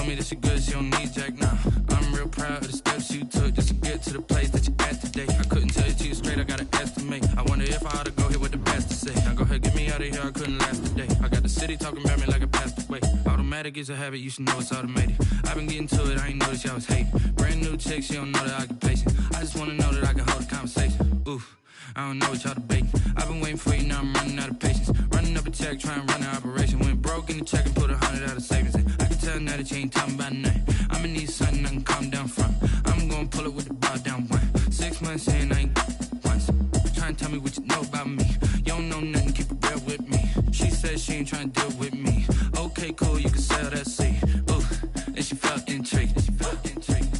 told me that she good, she don't need Jack now. I'm real proud of the steps you took just to get to the place that you're at today. I couldn't tell you to you straight, I gotta estimate. I wonder if I ought to go here with the best to say. Now go ahead, get me out of here, I couldn't last today. I got the city talking about me like I passed away. Automatic is a habit, you should know it's automated. I've been getting to it, I ain't noticed y'all was hating. Brand new chick, she don't know the occupation. I just wanna know that I can hold a conversation. Oof, I don't know what y'all debating. I've been waiting for you, now I'm running out of patience. Running up a check, trying to run an operation. Went broke in the check and put 100 out of savings in. I can tell now that you ain't talking about nothing. I'ma need something I can calm down from. I'm gonna pull it with the bar down one. 6 months in, I ain't once. Trying to tell me what you know about me. You don't know nothing, keep it real with me. She said she ain't trying to deal with me. Okay, cool, you can sell that seed. Ooh, and she felt intrigued. She felt intrigued.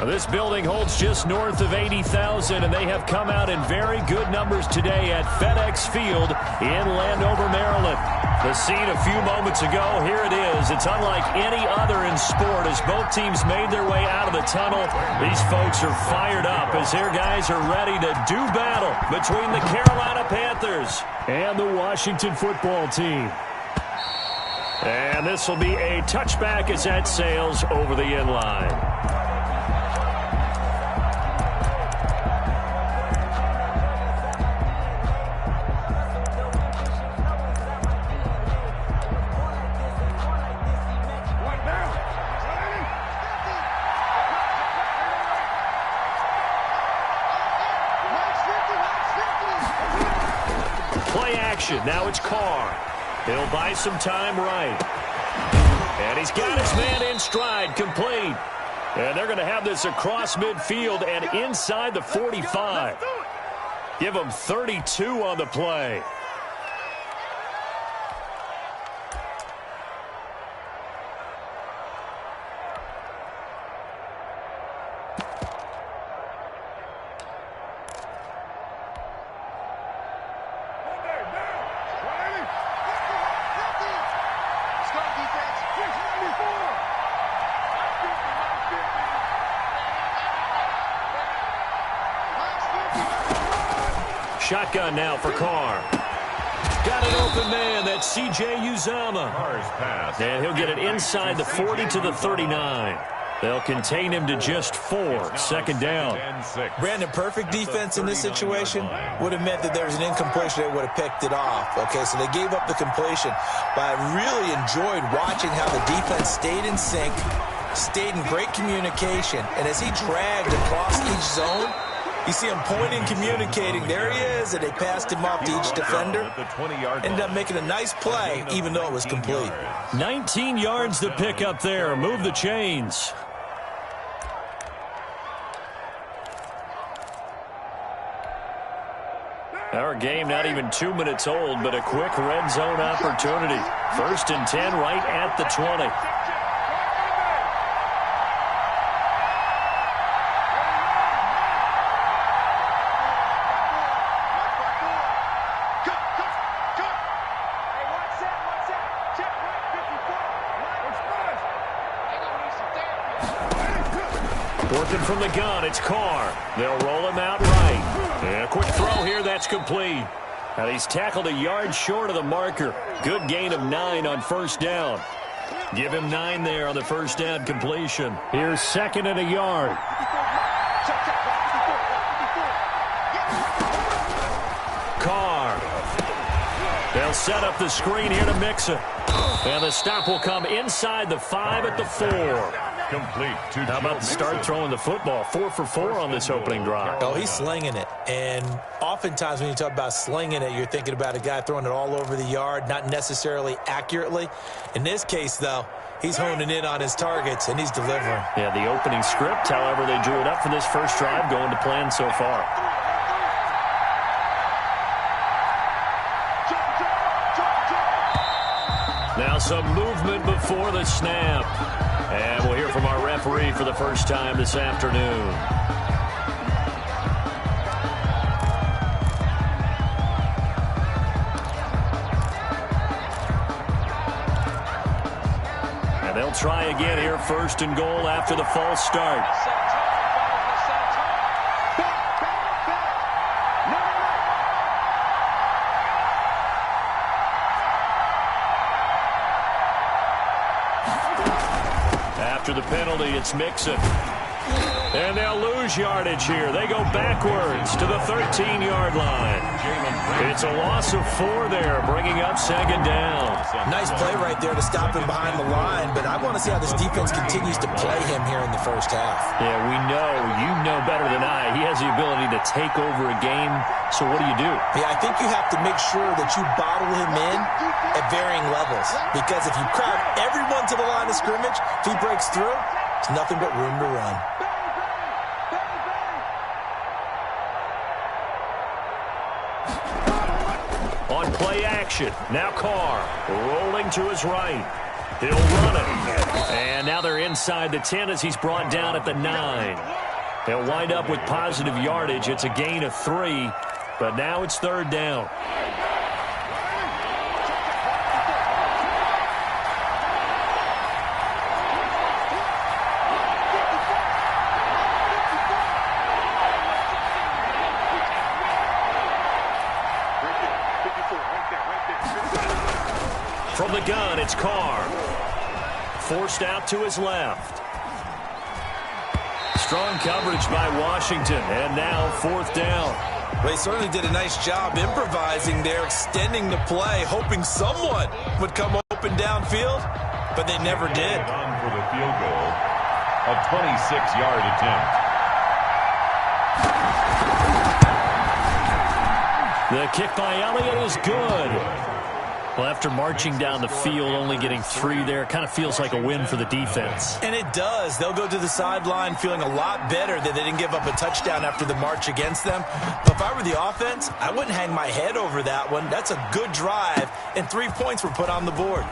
This building holds just north of 80,000, and they have come out in very good numbers today at FedEx Field in Landover, Maryland. The scene a few moments ago, here it is. It's unlike any other in sport as both teams made their way out of the tunnel. These folks are fired up as their guys are ready to do battle between the Carolina Panthers and the Washington football team. And this will be a touchback as that sails over the end line. Now it's Carr. He'll buy some time right. And he's got his man in stride, complete. And they're going to have this across midfield and inside the 45. Give them 32 on the play. Shotgun now for Carr. Got an open man. That's C.J. Uzama. And he'll get it inside the 40 to the 39. They'll contain him to just 4. Second down. Brandon, perfect defense in this situation would have meant that there was an incompletion. They would have picked it off. Okay, so they gave up the completion. But I really enjoyed watching how the defense stayed in sync, stayed in great communication. And as he dragged across each zone, you see him pointing, communicating. There he is, and they passed him off to each defender. Ended up making a nice play, even though it was complete. 19 yards to pick up there. Move the chains. Our game not even 2 minutes old, but a quick red zone opportunity. 1st and 10 right at the 20. Working from the gun, it's Carr. They'll roll him out right. And a quick throw here, that's complete. And he's tackled a yard short of the marker. Good gain of 9 on first down. Give him 9 there on the first down completion. Here's 2nd and a yard. Carr. They'll set up the screen here to Mixon. And the stop will come inside the 5 at the 4. Complete. How about the start throwing the football? 4 for 4 on this opening drive. Oh, he's slinging it. And oftentimes when you talk about slinging it, you're thinking about a guy throwing it all over the yard, not necessarily accurately. In this case, though, he's honing in on his targets, and he's delivering. Yeah, the opening script, however, they drew it up for this first drive, going to plan so far. Now some movement before the snap. And we'll hear from our referee for the first time this afternoon. And they'll try again here, 1st and goal after the false start. After the penalty, it's Mixon. And they'll lose yardage here. They go backwards to the 13-yard line. It's a loss of 4 there, bringing up second down. Nice play right there to stop him behind the line, but I want to see how this defense continues to play him here in the first half. Yeah, you know better than I. He has the ability to take over a game, so what do you do? Yeah, I think you have to make sure that you bottle him in at varying levels, because if you crowd everyone to the line of scrimmage, if he breaks through, there's nothing but room to run. On play action, now Carr rolling to his right. He'll run it. And now they're inside the 10 as he's brought down at the 9. They'll wind up with positive yardage. It's a gain of 3, but now it's third down. From the gun, it's Carr. Forced out to his left. Strong coverage by Washington, and now fourth down. Well, he certainly did a nice job improvising there, extending the play, hoping someone would come open downfield, but they never did. On for the field goal, a 26-yard attempt. The kick by Elliott is good. Well, after marching down the field, only getting 3 there, kind of feels like a win for the defense. And it does. They'll go to the sideline feeling a lot better that they didn't give up a touchdown after the march against them. But if I were the offense, I wouldn't hang my head over that one. That's a good drive, and 3 points were put on the board.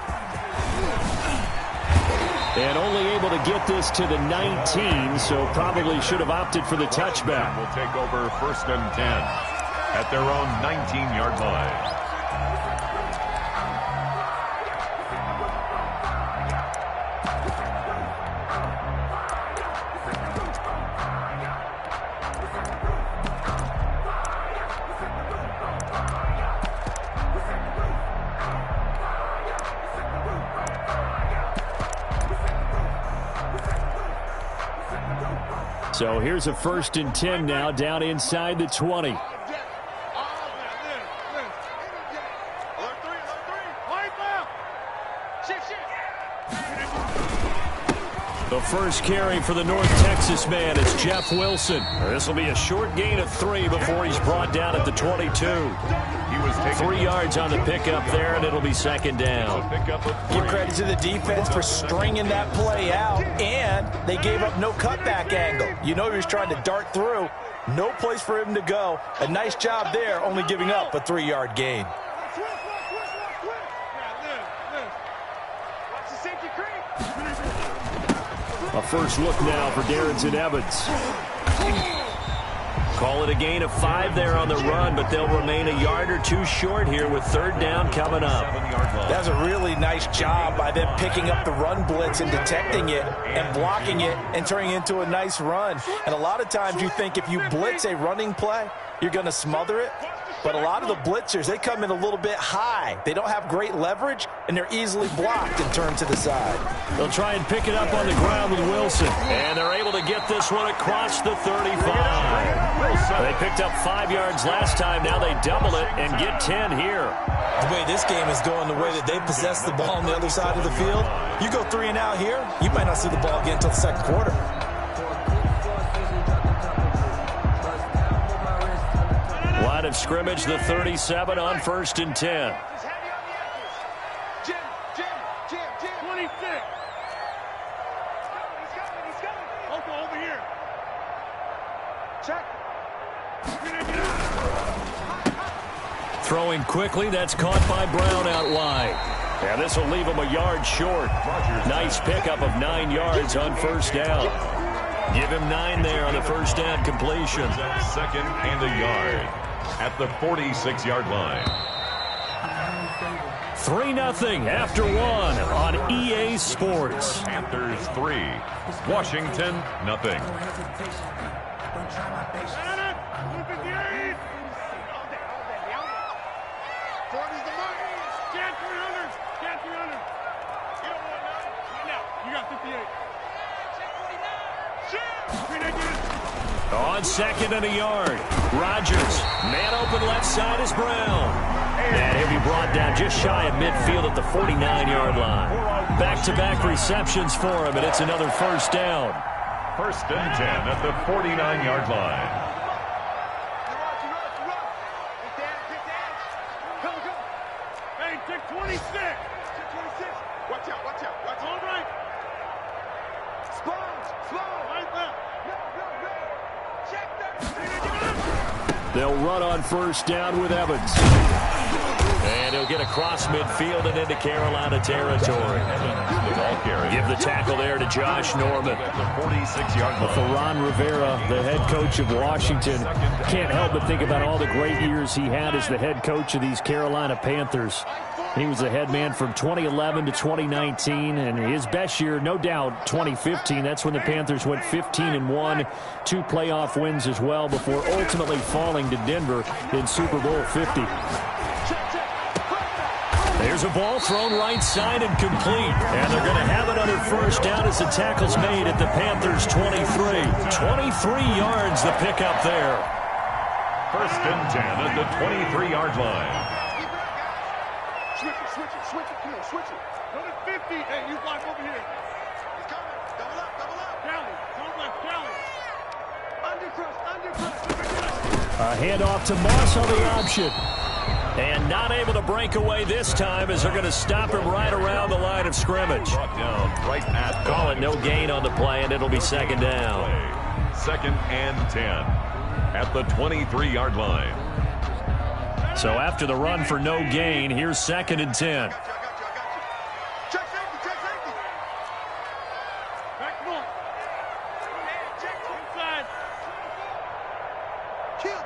And only able to get this to the 19, so probably should have opted for the touchback. Will take over first and 10 at their own 19-yard line. So here's a first and 10 now, down inside the 20. The first carry for the North Texas man is Jeff Wilson. This will be a short gain of 3 before he's brought down at the 22. He was taking 3 yards on the pickup there, and it'll be second down. Give credit to the defense for stringing that play out, and they gave up no cutback angle. You know he was trying to dart through. No place for him to go. A nice job there, only giving up a 3-yard gain. A first look now for Darrington Evans. Call it a gain of 5 there on the run, but they'll remain a yard or 2 short here with third down coming up. That was a really nice job by them picking up the run blitz and detecting it and blocking it and turning it into a nice run. And a lot of times you think if you blitz a running play, you're going to smother it. But a lot of the blitzers, they come in a little bit high. They don't have great leverage, and they're easily blocked and turned to the side. They'll try and pick it up on the ground with Wilson. And they're able to get this one across the 35. They picked up 5 yards last time. Now they double it and get 10 here. The way this game is going, the way that they possess the ball on the other side of the field, you go 3 and out here, you might not see the ball again until the second quarter. Line of scrimmage, the 37 on first and 10. Jim, 26. He's coming. Uncle, over here. Check. Throwing quickly, that's caught by Brown out wide. And this will leave him a yard short. Nice pickup of 9 yards on first down. Give him 9 there on the first down completion. Second and a yard at the 46-yard line. 3-0 after 1 on EA Sports. Panthers 3, Washington nothing. You got 58. On second and a yard. Rodgers. Man open left side is Brown. And he'll be brought down just shy of midfield at the 49-yard line. Back-to-back receptions for him, and it's another first down. First and 10 at the 49-yard line. Hey, take 26. Watch out, watch out, watch out. All right. Slow. Right there. No. Check that. They'll run on first down with Evans. And he'll get across midfield and into Carolina territory. Give the tackle there to Josh Norman. The 46-yard line. For Rivera, the head coach of Washington, can't help but think about all the great years he had as the head coach of these Carolina Panthers. He was the head man from 2011 to 2019, and his best year, no doubt, 2015. That's when the Panthers went 15-1, 2 playoff wins as well before ultimately falling to Denver in Super Bowl 50. There's a ball thrown right side and complete. And they're going to have another first down as the tackle's made at the Panthers' 23. 23 yards the pickup there. First and 10 at the 23-yard line. Switch it. Come on, switch it. Go to 50. Hey, you block over here. He's coming. Double up. Cali. Don't left, Cali. Undercross. A handoff to Moss on the option. And not able to break away this time as they're going to stop him right around the line of scrimmage. Brought down right at Call it no gain on the play, and it'll be second down. Second and 10 at the 23-yard line. So after the run for no gain, here's second and 10. I got you. Check safety. Back them up. Check inside. Kill.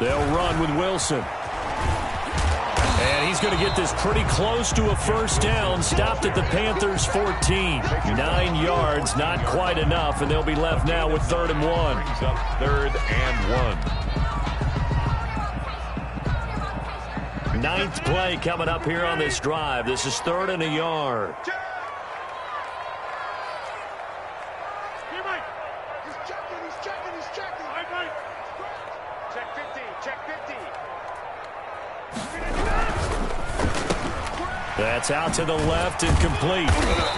They'll run with Wilson. And he's going to get this pretty close to a first down. Stopped at the Panthers' 14. 9 yards, not quite enough, and they'll be left now with 3rd and 1. Third and 1. Ninth play coming up here on this drive. This is 3rd and a yard. Hey, Mike. He's checking. All right, Mike. Check 50. That's out to the left and complete.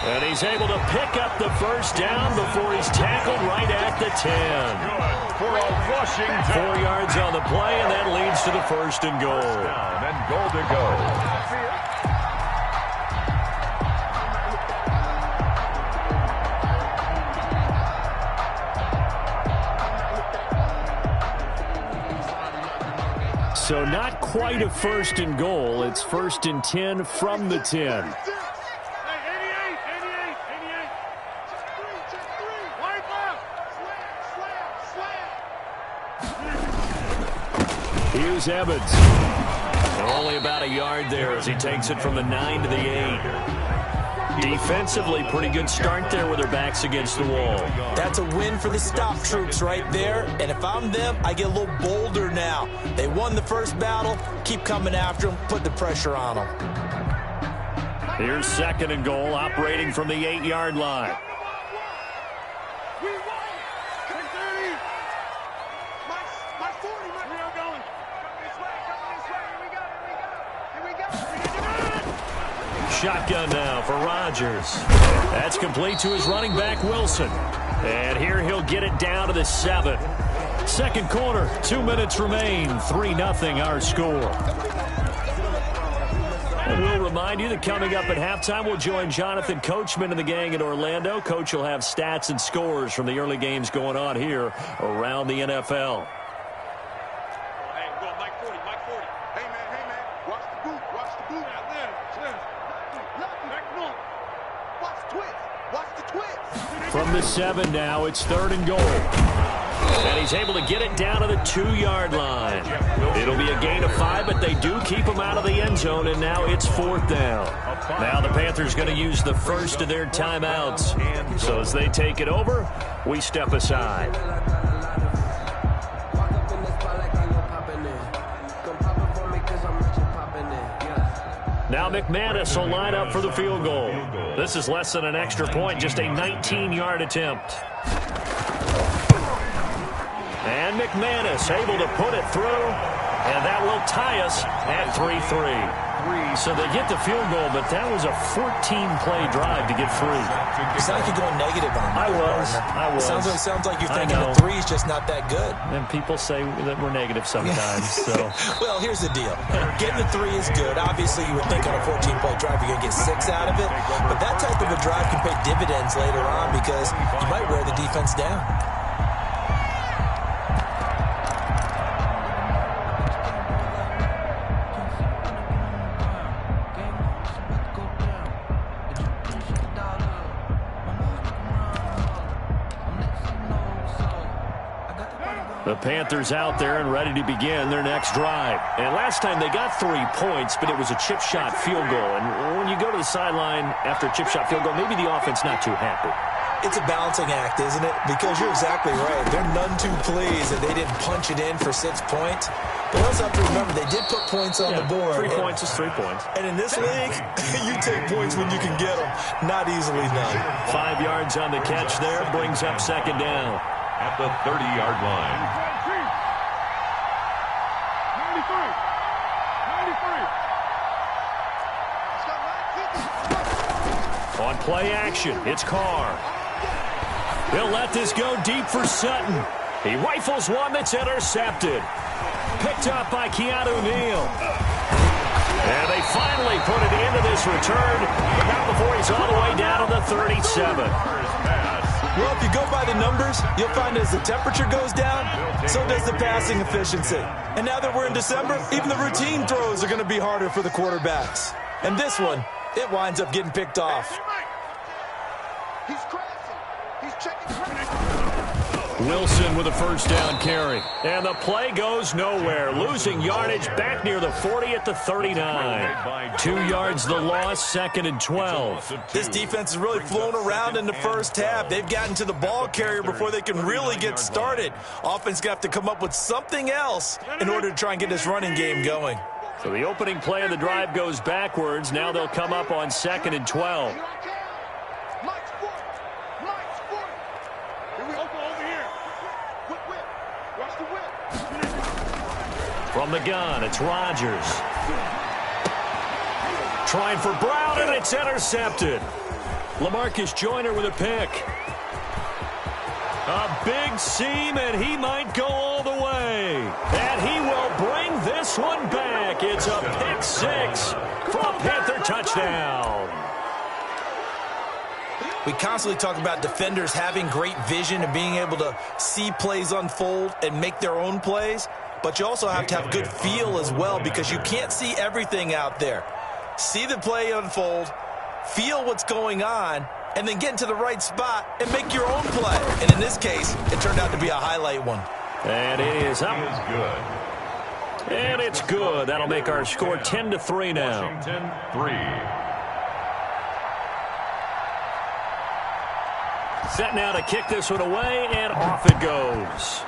And he's able to pick up the first down before he's tackled right at the 10. For a Washington. 4 yards on the play, and that leads to the 1st and goal. Down and goal to go. So not quite a 1st and goal. It's 1st and 10 from the 10. Hey, 88. Check three. Wide left. Slam. Here's Evans. Only about a yard there as he takes it from the 9 to the 8. Defensively, pretty good start there with their backs against the wall. That's a win for the stop troops right there. And if I'm them, I get a little bolder now. They won the first battle. Keep coming after them. Put the pressure on them. Here's 2nd and goal, operating from the 8-yard line. We won. 30. My 40. We are going. Come this way. Here we go. Shotgun now for Rodgers. That's complete to his running back, Wilson. And here he'll get it down to the 7. Second quarter, 2 minutes remain. 3-0 our score. And we'll remind you that coming up at halftime, we'll join Jonathan Coachman and the gang in Orlando. Coach will have stats and scores from the early games going on here around the NFL. Hey, go, Mike 40. Hey, man. Watch the boot. Out there. Back north. Watch the twist. From the 7 now, it's 3rd and goal. And he's able to get it down to the 2-yard line. It'll be a gain of 5, but they do keep him out of the end zone, and now it's 4th down. Now the Panthers going to use the first of their timeouts. So as they take it over, we step aside. Now McManus will line up for the field goal. This is less than an extra point, just a 19-yard attempt. And McManus able to put it through, and that will tie us at 3-3. So they get the field goal, but that was a 14-play drive to get free. You sound like you're going negative on me. I was. Sounds like you're thinking the three is just not that good. And people say that we're negative sometimes. So. Well, here's the deal. Getting the three is good. Obviously, you would think on a 14-play drive you're going to get 6 out of it. But that type of a drive can pay dividends later on because you might wear the defense down. The Panthers out there and ready to begin their next drive. And last time they got 3 points, but it was a chip shot field goal. And when you go to the sideline after a chip shot field goal, maybe the offense not too happy. It's a balancing act, isn't it? Because you're exactly right. They're none too pleased that they didn't punch it in for 6 points. But we also have to remember they did put points on the board. 3 points is 3 points. And in this league, you take points when you can get them. Not easily done. 5 yards on the catch there. Brings up second down. At the 30-yard line. 93. On play action, it's Carr. He'll let this go deep for Sutton. He rifles one that's intercepted. Picked up by Keanu Neal. And they finally put it into this return, but not before he's all the way down to the 37. Well, if you go by the numbers, you'll find as the temperature goes down, so does the passing efficiency. And now that we're in December, even the routine throws are going to be harder for the quarterbacks. And this one, it winds up getting picked off. He's crashing. He's checking. Wilson with a first down carry. And the play goes nowhere. Losing yardage back near the 40 at the 39. 2 yards the loss, 2nd and 12. This defense is really flown around in the first half. They've gotten to the ball carrier before they can really get started. Offense got to come up with something else in order to try and get this running game going. So the opening play of the drive goes backwards. Now they'll come up on 2nd and 12. From the gun, it's Rodgers. Trying for Brown, and it's intercepted. LaMarcus Joyner with a pick. A big seam, and he might go all the way. And he will bring this one back. It's a pick 6 for a Panther touchdown. We constantly talk about defenders having great vision and being able to see plays unfold and make their own plays. But you also have to have good feel as well because you can't see everything out there. See the play unfold, feel what's going on, and then get into the right spot and make your own play. And in this case, it turned out to be a highlight one. And it is up. And it's good. That'll make our score 10-3 now. Washington 3. Set now to kick this one away, and off it goes.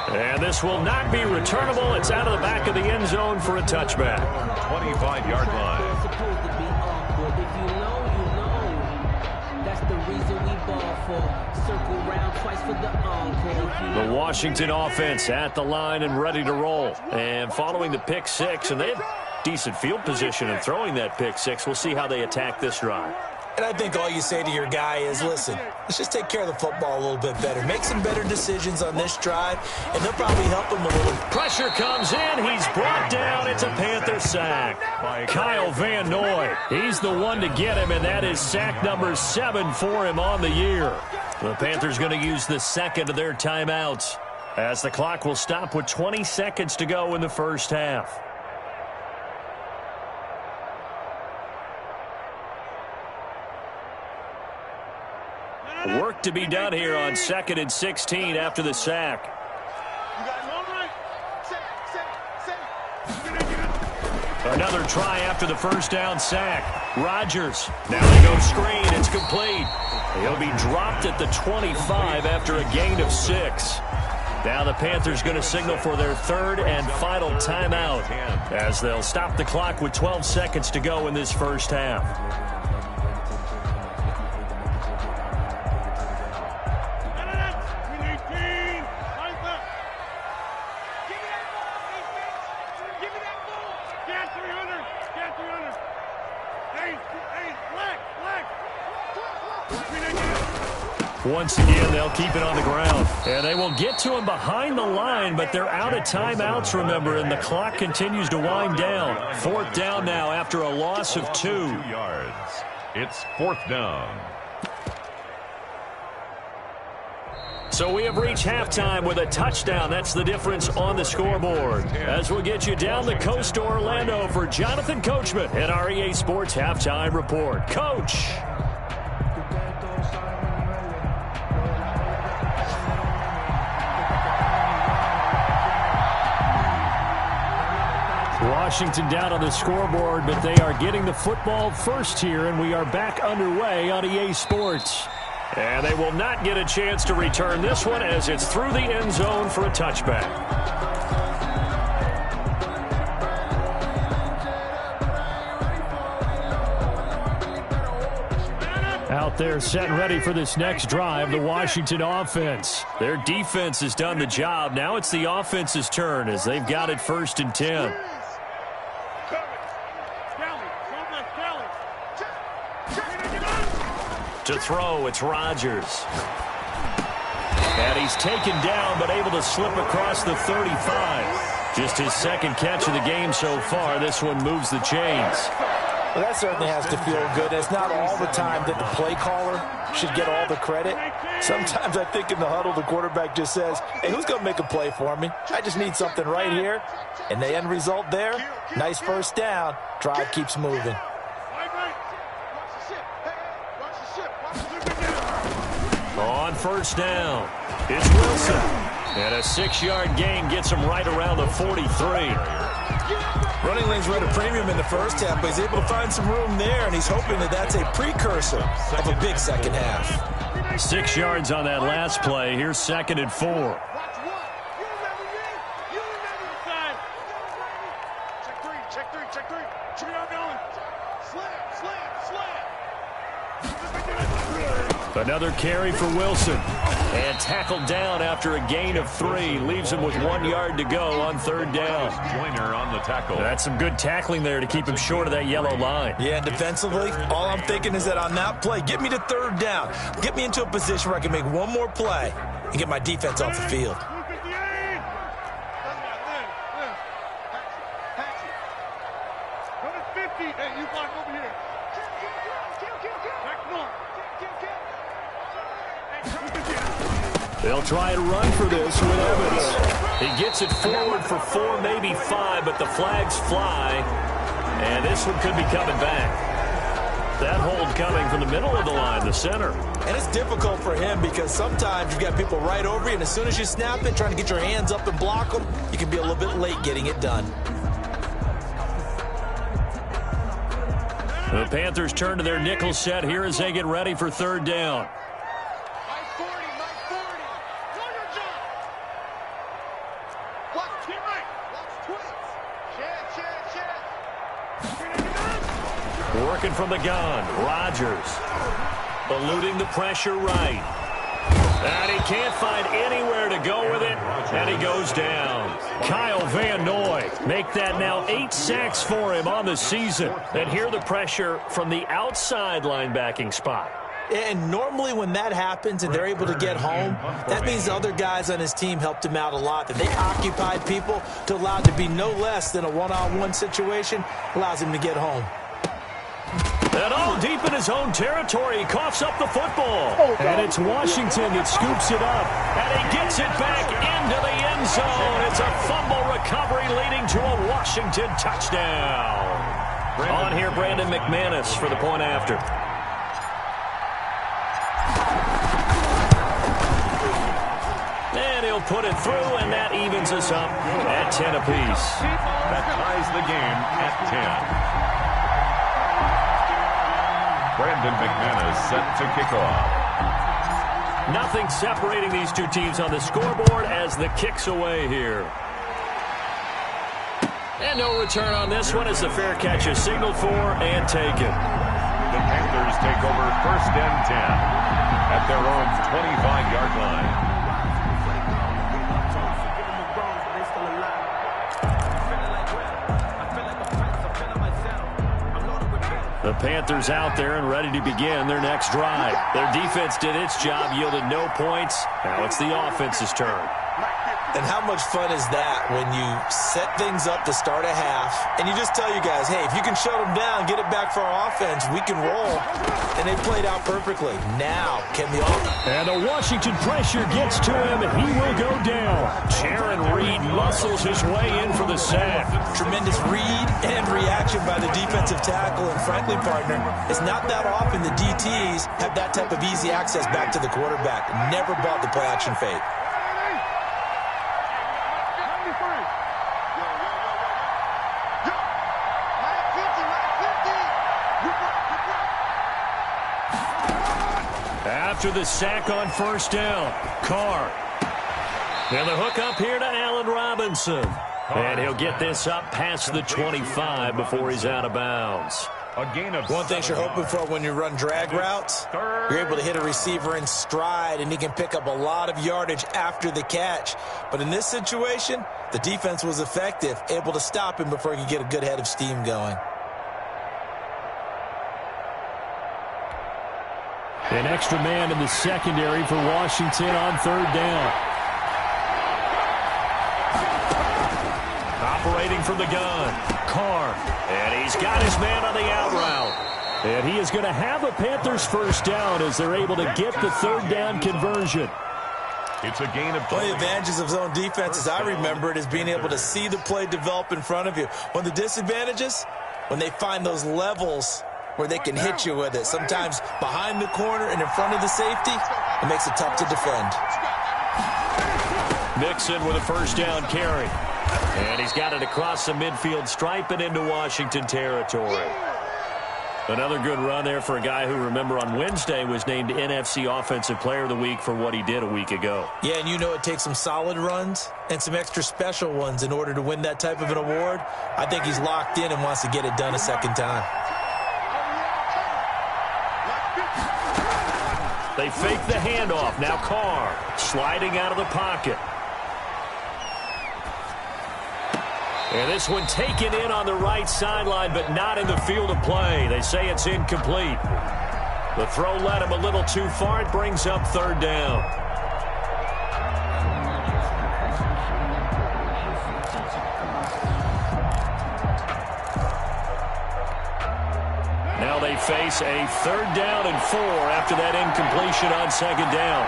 And this will not be returnable. It's out of the back of the end zone for a touchback. 25-yard line. The Washington offense at the line and ready to roll. And following the pick 6, and they had decent field position in throwing that pick 6. We'll see how they attack this drive. And I think all you say to your guy is, listen, let's just take care of the football a little bit better. Make some better decisions on this drive, and they'll probably help him a little. Pressure comes in. He's brought down. It's a Panther sack. Kyle Van Noy. He's the one to get him, and that is sack number 7 for him on the year. The Panthers going to use the second of their timeouts as the clock will stop with 20 seconds to go in the first half. Work to be done here on 2nd and 16 after the sack. Another try after the first down sack. Rodgers. Now they go screen. It's complete. He'll be dropped at the 25 after a gain of 6. Now the Panthers going to signal for their third and final timeout as they'll stop the clock with 12 seconds to go in this first half. Once again, they'll keep it on the ground. And they will get to him behind the line, but they're out of timeouts, remember, and the clock continues to wind down. 4th down now after a loss of 2. 2 yards. It's 4th down. So we have reached halftime with a touchdown. That's the difference on the scoreboard. As we'll get you down the coast to Orlando for Jonathan Coachman and our EA Sports Halftime Report. Coach. Washington down on the scoreboard, but they are getting the football first here, and we are back underway on EA Sports. And they will not get a chance to return this one as it's through the end zone for a touchback. Out there set and ready for this next drive, the Washington offense. Their defense has done the job. Now it's the offense's turn as they've got it 1st and 10. To throw, it's Rodgers. And he's taken down, but able to slip across the 35. Just his 2nd catch of the game so far. This one moves the chains. Well, that certainly has to feel good. It's not all the time that the play caller should get all the credit. Sometimes I think in the huddle, the quarterback just says, hey, who's going to make a play for me? I just need something right here. And the end result there, nice 1st down. Drive keeps moving. On 1st down, it's Wilson. And a 6-yard gain gets him right around the 43. Running lanes were at a premium in the first half, but he's able to find some room there, and he's hoping that that's a precursor of a big second half. 6 yards on that last play. Here's 2nd and 4. Another carry for Wilson. And tackled down after a gain of 3. Leaves him with 1 yard to go on 3rd down. Joyner on the tackle. That's some good tackling there to keep him short of that yellow line. Yeah, and defensively, all I'm thinking is that on that play, get me to 3rd down. Get me into a position where I can make one more play and get my defense off the field. They'll try and run for this with Evans. He gets it forward for 4, maybe 5, but the flags fly. And this one could be coming back. That hold coming from the middle of the line, the center. And it's difficult for him because sometimes you've got people right over you, and as soon as you snap it, trying to get your hands up and block them, you can be a little bit late getting it done. The Panthers turn to their nickel set here as they get ready for 3rd down. Working from the gun, Rodgers. Eluding the pressure right. And he can't find anywhere to go with it, and he goes down. Kyle Van Noy make that now 8 sacks for him on the season. And hear the pressure from the outside linebacking spot. And normally when that happens and they're able to get home, that means the other guys on his team helped him out a lot. That they occupied people to allow it to be no less than a one-on-one situation, allows him to get home. And all deep in his own territory, he coughs up the football. And it's Washington that scoops it up. And he gets it back into the end zone. It's a fumble recovery leading to a Washington touchdown. On here, Brandon McManus for the point after. And he'll put it through, and that evens us up at 10 apiece. That ties the game at 10. Brandon McManus set to kick off. Nothing separating these two teams on the scoreboard as the kick's away here. And no return on this one as the fair catch is signaled for and taken. The Panthers take over 1st and 10 at their own 25-yard line. The Panthers out there and ready to begin their next drive. Their defense did its job, yielded no points. Now it's the offense's turn. And how much fun is that when you set things up to start a half and you just tell you guys, hey, if you can shut them down, get it back for our offense, we can roll. And they played out perfectly. Now, can the offense... And the Washington pressure gets to him, and he will go down. Jaron Reed muscles his way in for the sack. Tremendous read and reaction by the defensive tackle. And frankly, partner, it's not that often the DTs have that type of easy access back to the quarterback. Never bought the play-action fake. After the sack on 1st down, Carr. And the hook up here to Allen Robinson. And he'll get this up past the 25 before he's out of bounds. A gain of one thing you're hoping for when you run drag routes, you're able to hit a receiver in stride, and he can pick up a lot of yardage after the catch. But in this situation, the defense was effective, able to stop him before he could get a good head of steam going. An extra man in the secondary for Washington on 3rd down. Operating from the gun, Carr. And he's got his man on the out route. And he is going to have a Panthers 1st down as they're able to get the 3rd down conversion. It's a gain of... One of the advantages of zone defense, as I remember it, is being able to see the play develop in front of you. One of the disadvantages, when they find those levels where they can hit you with it. Sometimes behind the corner and in front of the safety, it makes it tough to defend. Mixon with a 1st down carry. And he's got it across the midfield stripe and into Washington territory. Another good run there for a guy who, remember, on Wednesday was named NFC Offensive Player of the Week for what he did a week ago. Yeah, and you know it takes some solid runs and some extra special ones in order to win that type of an award. I think he's locked in and wants to get it done a second time. They fake the handoff. Now Carr sliding out of the pocket. And this one taken in on the right sideline, but not in the field of play. They say it's incomplete. The throw led him a little too far. It brings up 3rd down. Now they face a 3rd down and 4 after that incompletion on 2nd down.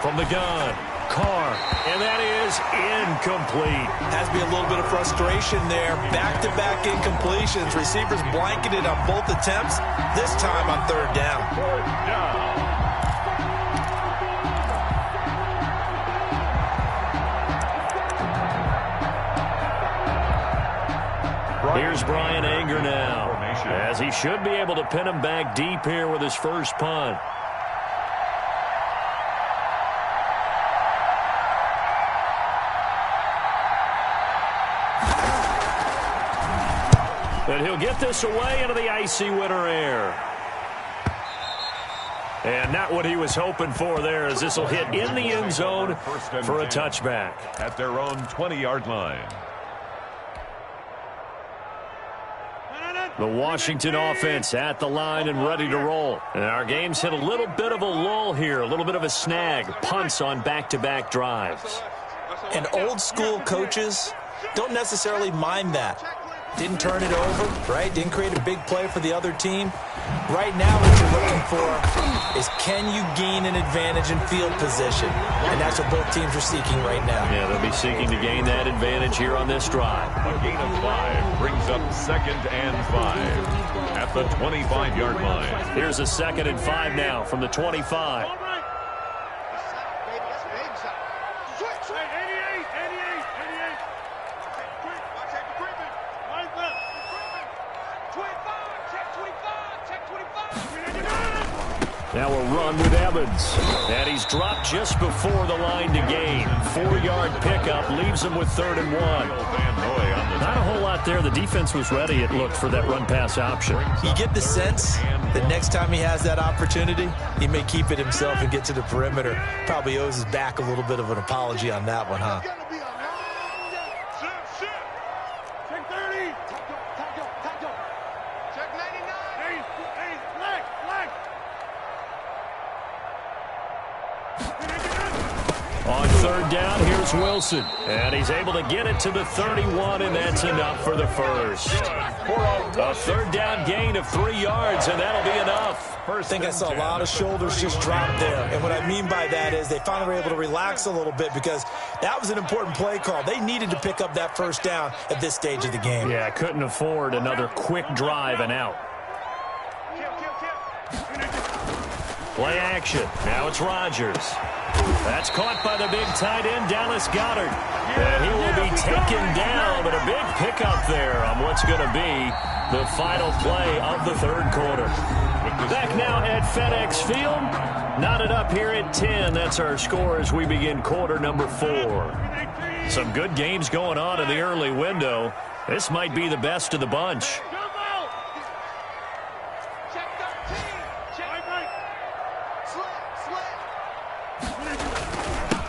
From the gun, Carr, and that is incomplete. Has to be a little bit of frustration there. Back-to-back incompletions. Receivers blanketed on both attempts, this time on 3rd down. Here's Brian Anger now, as he should be able to pin him back deep here with his first punt. And he'll get this away into the icy winter air. And not what he was hoping for there, as this will hit in the end zone for a touchback. At their own 20-yard line. The Washington offense at the line and ready to roll. And our game's hit a little bit of a lull here, a little bit of a snag. Punts on back-to-back drives. And old-school coaches don't necessarily mind that. Didn't turn it over, right? Didn't create a big play for the other team. Right now, what you're looking for is, can you gain an advantage in field position? And that's what both teams are seeking right now. Yeah, they'll be seeking to gain that advantage here on this drive. A gain of 5 brings up 2nd and 5 at the 25-yard line. Here's a 2nd and 5 now from the 25. Now a run with Evans. And he's dropped just before the line to gain. 4-yard pickup leaves him with 3rd and 1. Not a whole lot there. The defense was ready, it looked, for that run-pass option. You get the sense that next time he has that opportunity, he may keep it himself and get to the perimeter. Probably owes his back a little bit of an apology on that one, huh? On 3rd down, here's Wilson. And he's able to get it to the 31, and that's enough for the first. A 3rd down gain of 3 yards, and that'll be enough. I think I saw a lot of shoulders just drop there. And what I mean by that is they finally were able to relax a little bit because that was an important play call. They needed to pick up that 1st down at this stage of the game. Yeah, couldn't afford another quick drive and out. Play action. Now it's Rodgers. That's caught by the big tight end, Dallas Goedert. And he will be taken down, but a big pickup there on what's going to be the final play of the 3rd quarter. Back now at FedEx Field. Knotted up here at 10. That's our score as we begin quarter number 4. Some good games going on in the early window. This might be the best of the bunch.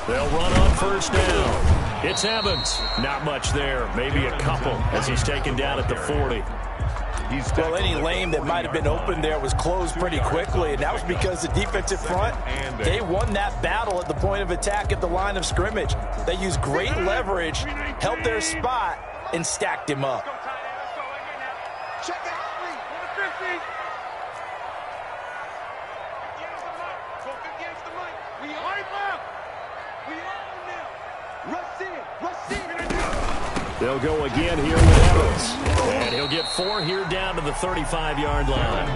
They'll run on 1st down. It's Evans. Not much there. Maybe a couple as he's taken down at the 40. Well, any lane that might have been open there was closed pretty quickly, and that was because the defensive front, they won that battle at the point of attack at the line of scrimmage. They used great leverage, held their spot, and stacked him up. Check it out. 150. We are left. We are now. Rush in. Rush in. They'll go again here with Evans. And he'll get 4 here down to the 35-yard line.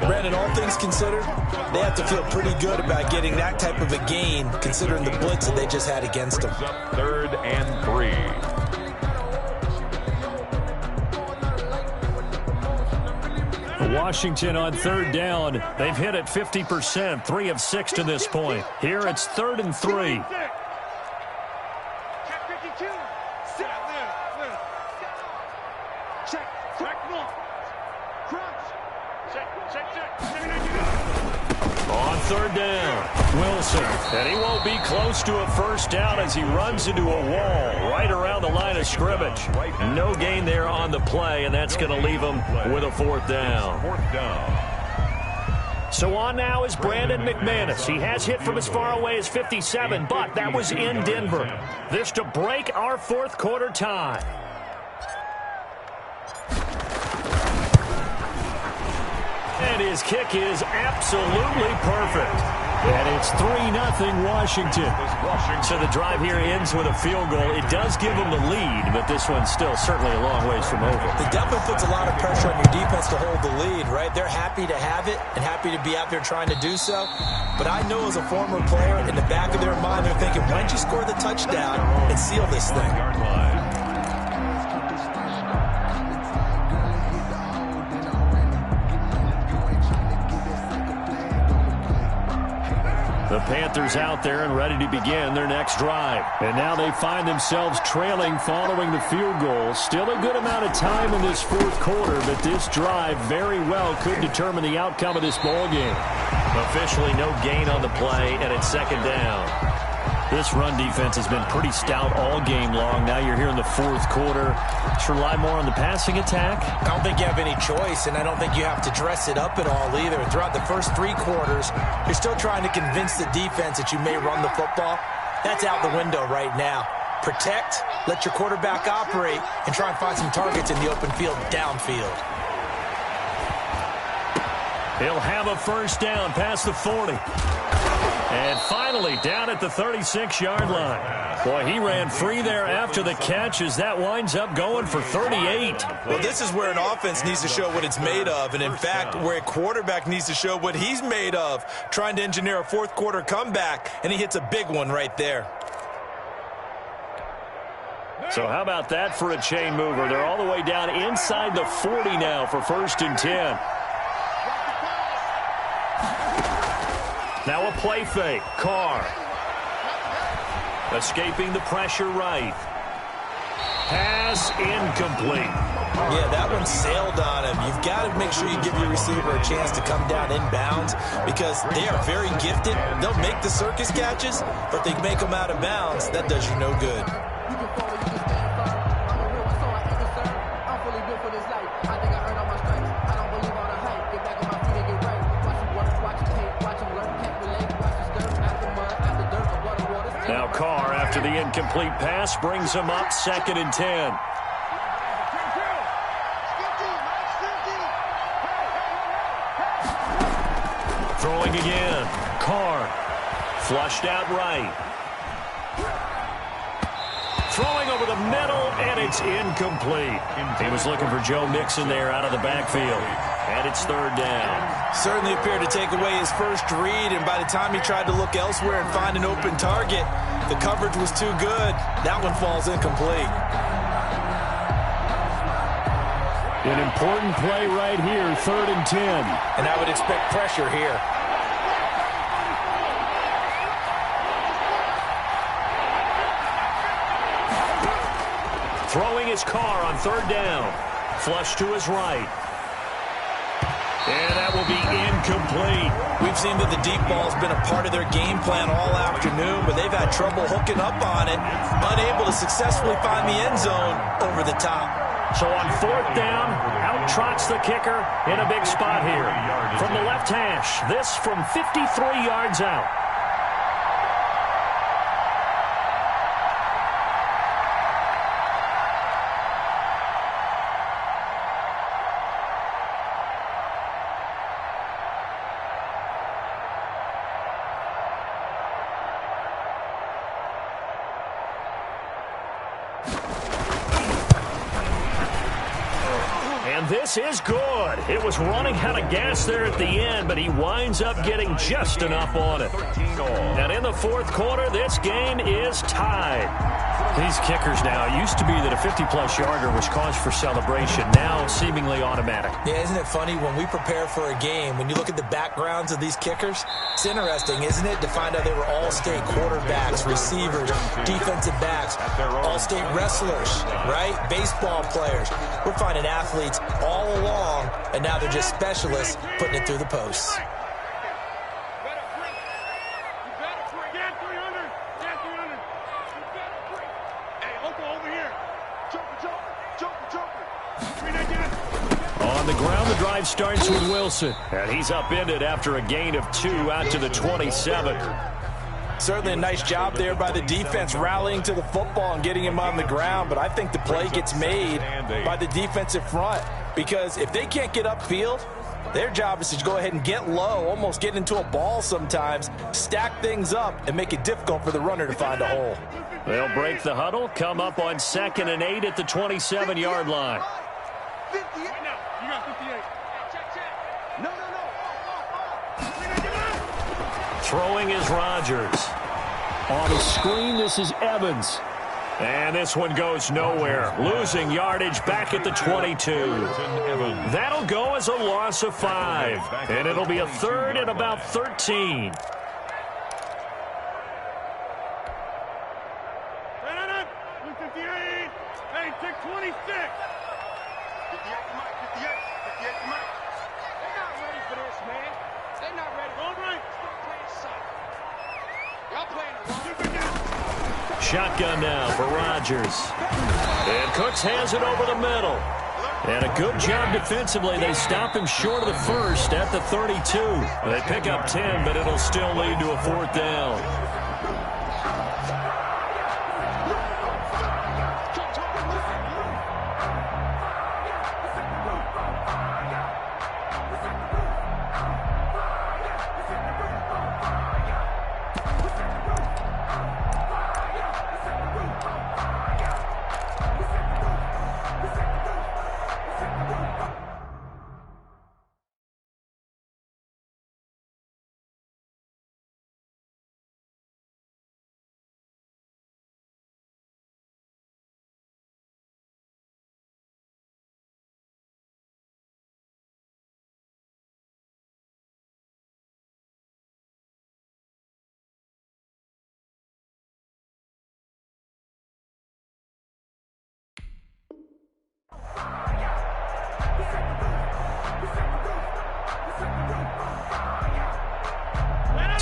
Brandon, all things considered, they have to feel pretty good about getting that type of a gain, considering the blitz that they just had against them. 3rd and 3. Washington on 3rd down. They've hit it 50%, 3 of 6 to this point. Here it's 3rd and 3. On 3rd down, Wilson. And he won't be close to a 1st down as he runs into a wall right around the line of scrimmage. No gain there on the play, and that's going to leave him with a 4th down. So on now is Brandon McManus. He has hit from as far away as 57, but that was in Denver. This to break our 4th quarter tie. And his kick is absolutely perfect. And it's 3-0 Washington. So the drive here ends with a field goal. It does give them the lead, but this one's still certainly a long ways from over. It definitely puts a lot of pressure on your defense to hold the lead, right? They're happy to have it and happy to be out there trying to do so. But I know as a former player, in the back of their mind, they're thinking, why don't you score the touchdown and seal this thing? The Panthers out there and ready to begin their next drive. And now they find themselves trailing following the field goal. Still a good amount of time in this 4th quarter, but this drive very well could determine the outcome of this ball game. Officially no gain on the play, and it's 2nd down. This run defense has been pretty stout all game long. Now you're here in the 4th quarter. Should rely more on the passing attack? I don't think you have any choice, and I don't think you have to dress it up at all either. Throughout the first 3 quarters, you're still trying to convince the defense that you may run the football. That's out the window right now. Protect, let your quarterback operate, and try and find some targets in the open field downfield. He'll have a 1st down past the 40. And finally down at the 36-yard line. Boy, he ran free there after the catch as that winds up going for 38. Well, this is where an offense needs to show what it's made of. And, in fact, where a quarterback needs to show what he's made of, trying to engineer a 4th quarter comeback, and he hits a big one right there. So how about that for a chain mover? They're all the way down inside the 40 now for 1st and 10. Now a play fake. Carr. Escaping the pressure right. Pass incomplete. Yeah, that one sailed on him. You've got to make sure you give your receiver a chance to come down inbounds because they are very gifted. They'll make the circus catches, but they make them out of bounds. That does you no good. Now Carr, after the incomplete pass, brings him up 2nd and 10. Throwing again. Carr. Flushed out right. Throwing over the middle, and it's incomplete. He was looking for Joe Mixon there out of the backfield. And it's 3rd down. Certainly appeared to take away his first read, and by the time he tried to look elsewhere and find an open target, the coverage was too good. That one falls incomplete. An important play right here, 3rd and 10. And I would expect pressure here. Throwing his Carr on 3rd down. Flush to his right. And that will be incomplete. We've seen that the deep ball's been a part of their game plan all afternoon, but they've had trouble hooking up on it, unable to successfully find the end zone over the top. So on 4th down, out trots the kicker in a big spot here. From the left hash, this from 53 yards out. And this is good. It was running out of gas there at the end, but he winds up getting just enough on it. And in the 4th quarter, this game is tied. These kickers now, it used to be that a 50-plus yarder was cause for celebration. Now, seemingly automatic. Yeah, isn't it funny? When we prepare for a game, when you look at the backgrounds of these kickers, it's interesting, isn't it, to find out they were all-state quarterbacks, receivers, defensive backs, all-state wrestlers, right? Baseball players. We're finding athletes all along, and now they're just specialists putting it through the posts. On the ground, the drive starts with Wilson. And he's upended after a gain of 2 out to the 27. Certainly a nice job there by the defense rallying to the football and getting him on the ground, but I think the play gets made by the defensive front because if they can't get upfield, their job is to go ahead and get low, almost get into a ball sometimes, stack things up, and make it difficult for the runner to find a hole. They'll break the huddle, come up on 2nd and 8 at the 27-yard line. 58. You got 58. Check. No. Throwing is Rodgers. On the screen, this is Evans. And this one goes nowhere. Losing yardage back at the 22. That'll go as a loss of 5. And it'll be a 3rd and about 13. Hey, take 26. 58 to Mike. 58 to Mike. They're not ready for this, man. They're not ready. All right. Stop playing soccer. Y'all playing the wrong. Shotgun now for Rodgers. And Cooks hands it over the middle. And a good job defensively. They stop him short of the first at the 32. They pick up 10, but it'll still lead to a 4th down.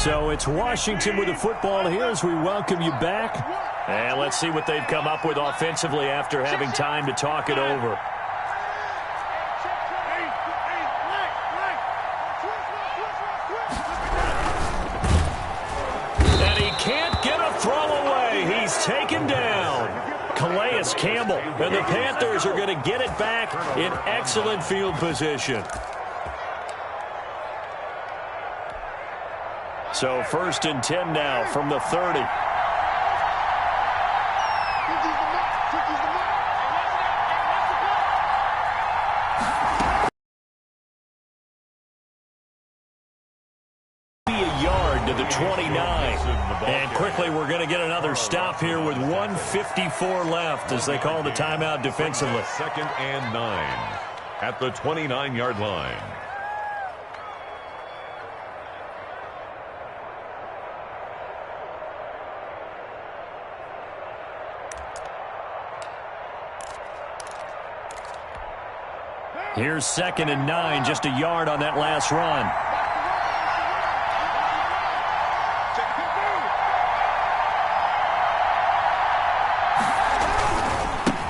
So it's Washington with the football here as we welcome you back. And let's see what they've come up with offensively after having time to talk it over. And he can't get a throw away. He's taken down. Calais Campbell. And the Panthers are going to get it back in excellent field position. So 1st and 10 now from the 30. A yard to the 29. And quickly we're going to get another stop here with 1:54 left as they call the timeout defensively. 2nd and 9 at the 29-yard line. Here's 2nd and 9, just a yard on that last run.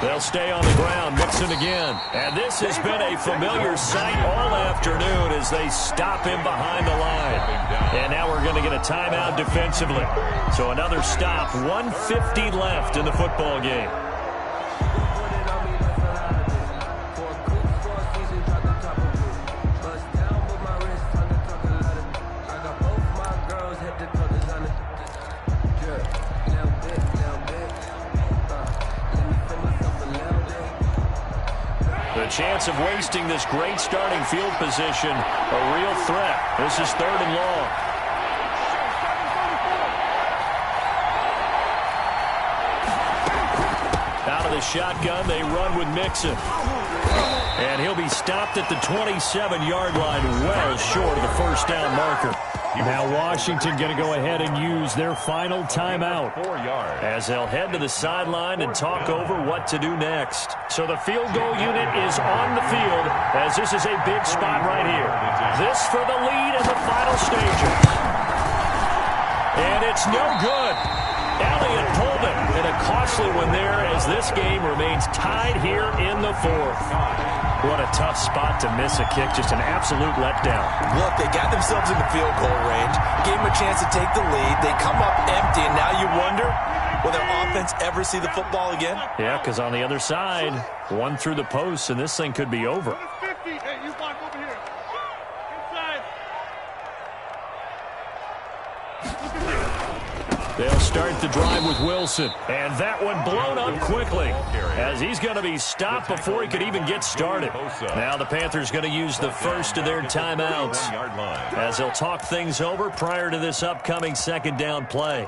They'll stay on the ground, Mixon again. And this has been a familiar sight all afternoon as they stop him behind the line. And now we're going to get a timeout defensively. So another stop, 1:50 left in the football game. Chance of wasting this great starting field position, a real threat. This is 3rd and long. Out of the shotgun, they run with Mixon. And he'll be stopped at the 27-yard line, well short of the 1st down marker. Now Washington going to go ahead and use their final timeout as they'll head to the sideline and talk over what to do next. So the field goal unit is on the field as this is a big spot right here. This for the lead in the final stages. And it's no good. Elliott pulled it, and a costly one there as this game remains tied here in the 4th. What a tough spot to miss a kick. Just an absolute letdown. Look, they got themselves in the field goal range, gave them a chance to take the lead. They come up empty, and now you wonder, will their offense ever see the football again? Yeah, because on the other side, one through the post, and this thing could be over. They'll start the drive with Wilson. And that one blown up quickly as he's going to be stopped before he could even get started. Now the Panthers going to use the first of their timeouts as they'll talk things over prior to this upcoming 2nd down play.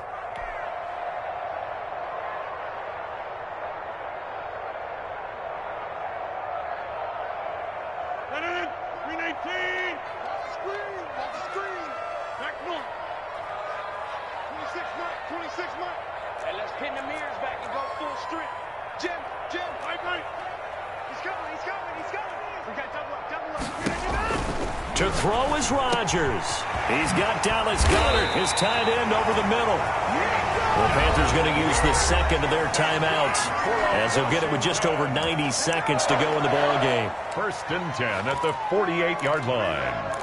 To throw is Rodgers. He's got Dallas Goedert, his tight end, over the middle. The Panthers going to use the 2nd of their timeouts as they'll get it with just over 90 seconds to go in the ball game. 1st and 10 at the 48-yard line.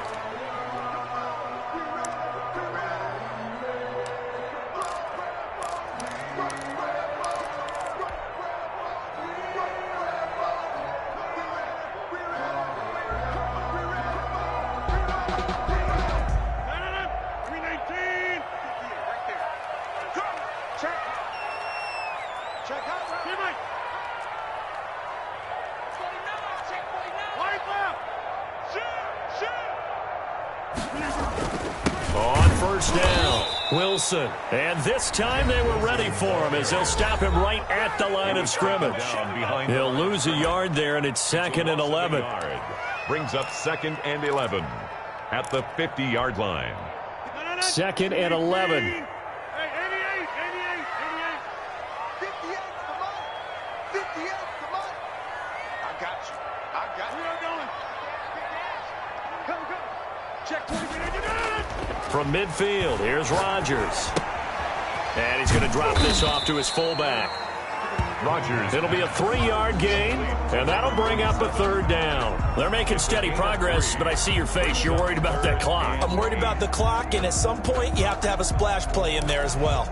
On 1st down, Wilson. And this time they were ready for him as they'll stop him right at the line of scrimmage. He'll lose a yard there, and it's 2nd and 11. Brings up 2nd and 11 at the 50-yard line. 2nd and 11. Check 20 minutes. From midfield, here's Rodgers. And he's going to drop this off to his fullback. Rodgers. It'll be a 3-yard gain, and that'll bring up a 3rd down. They're making steady progress, but I see your face. You're worried about that clock. I'm worried about the clock, and at some point, you have to have a splash play in there as well.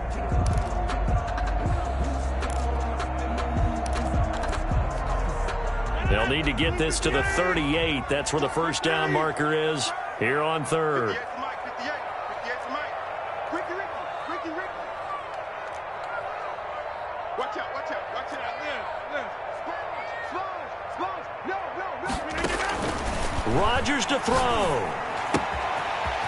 They'll need to get this to the 38. That's where the 1st down marker is here on 3rd. 58 for Mike. Ricky. Watch out. Lynn. No. Rodgers to throw.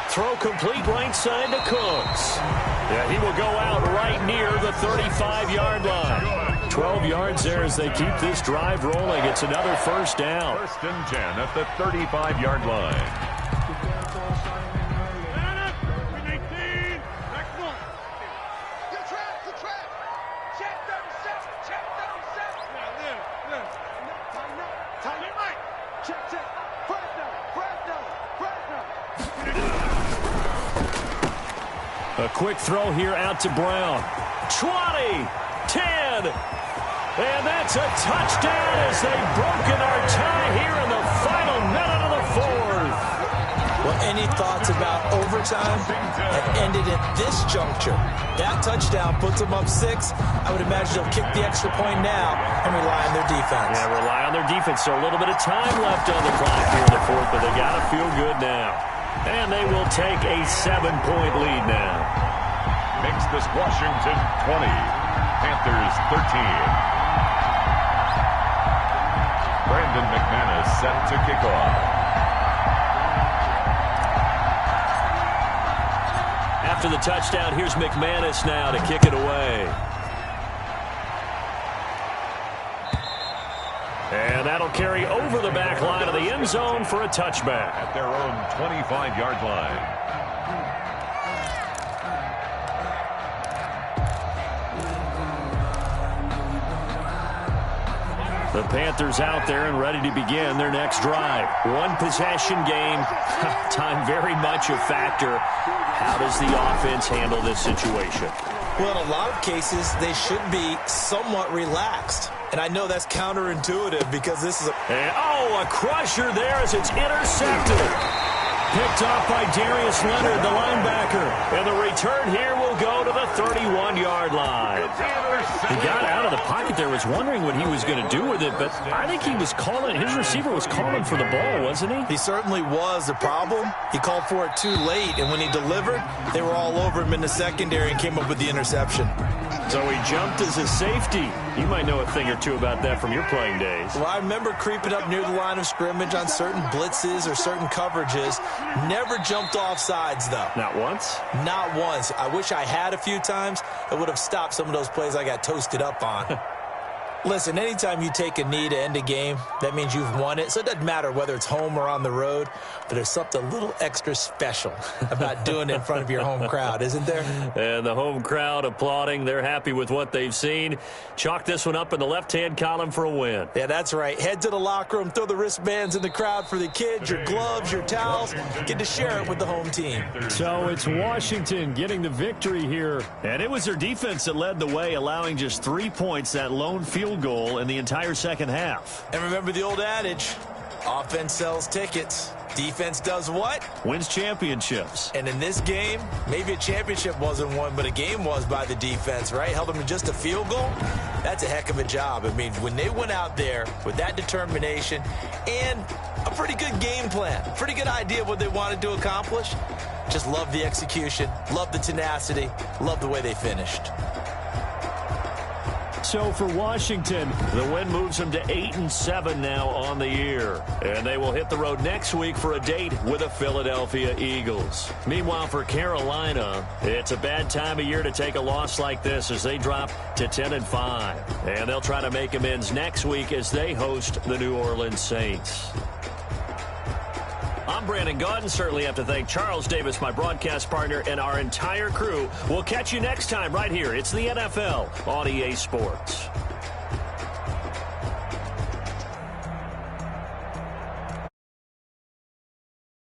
Throw complete right side to Cooks. Yeah, he will go out right near the 35-yard line. 12 yards there as they keep this drive rolling. It's another 1st down. 1st and 10 at the 35-yard line. Good trap. Check 37. Now, Lynn. Tighten up, Mike. Check. First down. A quick throw here out to Brown. 20, 10, and that's a touchdown as they've broken our tie here in the final minute of the 4th. Well, any thoughts about overtime have ended at this juncture. That touchdown puts them up 6. I would imagine they'll kick the extra point now and rely on their defense. Yeah, rely on their defense. So a little bit of time left on the clock here in the 4th, but they got to feel good now. And they will take a 7-point lead now. Makes this Washington 20. Panthers 13. Brandon McManus set to kick off. After the touchdown, here's McManus now to kick it away. And that'll carry over the back line of the end zone for a touchback. At their own 25-yard line. The Panthers out there and ready to begin their next drive. 1-possession game. Time very much a factor. How does the offense handle this situation? Well, in a lot of cases, they should be somewhat relaxed. And I know that's counterintuitive because this is a crusher there as it's intercepted. Picked off by Darius Leonard, the linebacker. And the return here will go to the 31-yard line. He got out of the pocket there, was wondering what he was going to do with it, but I think he was calling, his receiver was calling for the ball, wasn't he? He certainly was. The problem, he called for it too late, and when he delivered, they were all over him in the secondary and came up with the interception. So he jumped as a safety. You might know a thing or two about that from your playing days. Well, I remember creeping up near the line of scrimmage on certain blitzes or certain coverages. Never jumped off sides, though. Not once? Not once. I wish I had a few times. It would have stopped some of those plays I got toasted up on. Listen, anytime you take a knee to end a game, that means you've won it. So it doesn't matter whether it's home or on the road, but there's something a little extra special about doing it in front of your home crowd, isn't there? And the home crowd applauding. They're happy with what they've seen. Chalk this one up in the left-hand column for a win. Yeah, that's right. Head to the locker room, throw the wristbands in the crowd for the kids, your gloves, your towels. Get to share it with the home team. So it's Washington getting the victory here. And it was their defense that led the way, allowing just 3 points, that lone field goal in the entire second half. And remember the old adage, offense sells tickets. Defense does what? Wins championships. And in this game, maybe a championship wasn't won, but a game was by the defense, right? Held them to just a field goal. That's a heck of a job. I mean, when they went out there with that determination and a pretty good game plan, pretty good idea of what they wanted to accomplish, just love the execution, love the tenacity, love the way they finished. So for Washington, the win moves them to 8-7 now on the year. And they will hit the road next week for a date with the Philadelphia Eagles. Meanwhile, for Carolina, it's a bad time of year to take a loss like this as they drop to 10-5. And they'll try to make amends next week as they host the New Orleans Saints. I'm Brandon Gaudin. Certainly have to thank Charles Davis, my broadcast partner, and our entire crew. We'll catch you next time right here. It's the NFL on EA Sports.